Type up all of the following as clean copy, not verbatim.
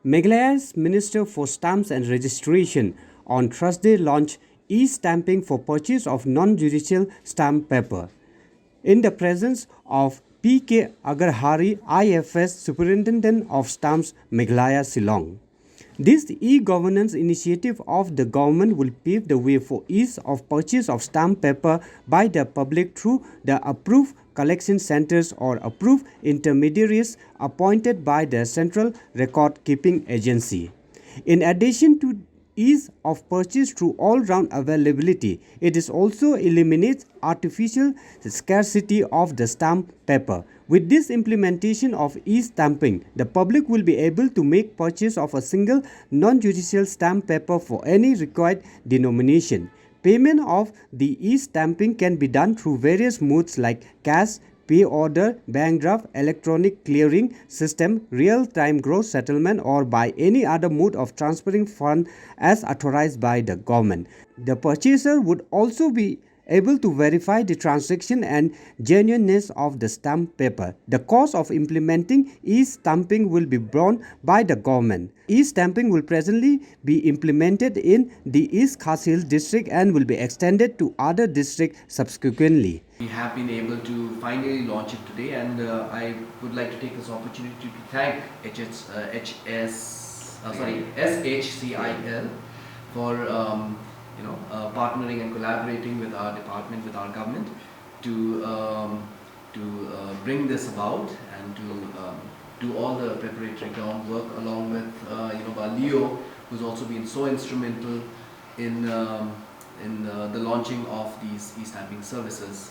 Meghalaya's Minister for Stamps and Registration on Thursday launched e-stamping for purchase of non-judicial stamp paper. In the presence of P.K. Agarhari, IFS Superintendent of Stamps, Meghalaya, Shillong. This e-governance initiative of the government will pave the way for ease of purchase of stamp paper by the public through the approved collection centers or approved intermediaries appointed by the Central Record Keeping Agency. In addition to ease of purchase through all-round availability, it is also eliminates artificial scarcity of the stamp paper. With this implementation of e-stamping, the public will be able to make purchase of a single non-judicial stamp paper for any required denomination. Payment of the e-stamping can be done through various modes like cash, pay order, bank draft, electronic clearing system, real-time gross settlement, or by any other mode of transferring fund as authorized by the government. The purchaser would also be able to verify the transaction and genuineness of the stamp paper. The cost of implementing e-stamping will be borne by the government. E-stamping will presently be implemented in the East Khasi Hills district and will be extended to other districts subsequently. We have been able to finally launch it today, and I would like to take this opportunity to thank SHCIL for partnering and collaborating with our department, with our government, to bring this about and to do all the preparatory groundwork along with Leo, who's also been so instrumental in the launching of these e-stamping services.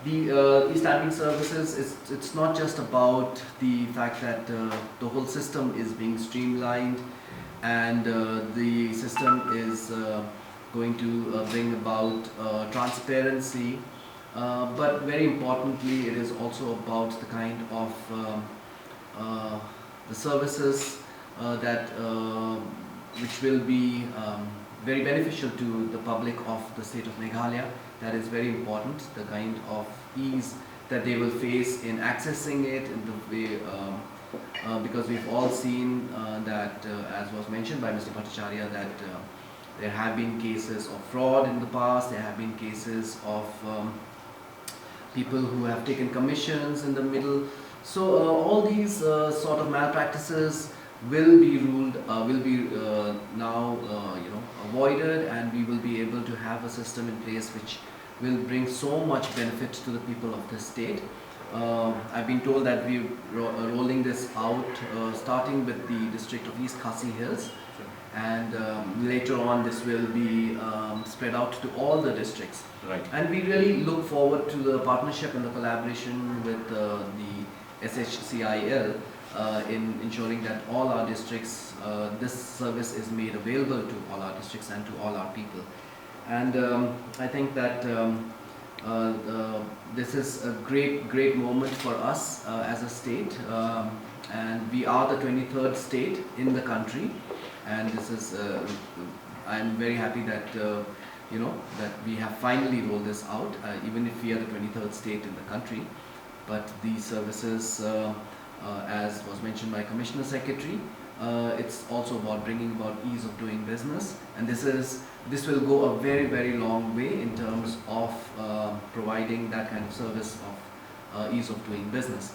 The e-stamping services, it's not just about the fact that the whole system is being streamlined and the system is going to bring about transparency, but very importantly it is also about the kind of the services that which will be very beneficial to the public of the state of Meghalaya. That is very important, the kind of ease that they will face in accessing it in the way, because we've all seen that, as was mentioned by Mr. Bhattacharya, that there have been cases of fraud in the past, there have been cases of people who have taken commissions in the middle. So all these sort of malpractices will be ruled, now avoided, and we will be able to have a system in place which will bring so much benefit to the people of the state. I've been told that we're rolling this out starting with the district of East Khasi Hills, and later on this will be spread out to all the districts. Right. And we really look forward to the partnership and the collaboration with the SHCIL in ensuring that all our districts, this service is made available to all our districts and to all our people. And I think that this is a great moment for us as a state, and we are the 23rd state in the country, and this is I'm very happy that that we have finally rolled this out, even if we are the 23rd state in the country. But these services, as was mentioned by Commissioner Secretary, it's also about bringing about ease of doing business, and this will go a very long way in terms of providing that kind of service of ease of doing business.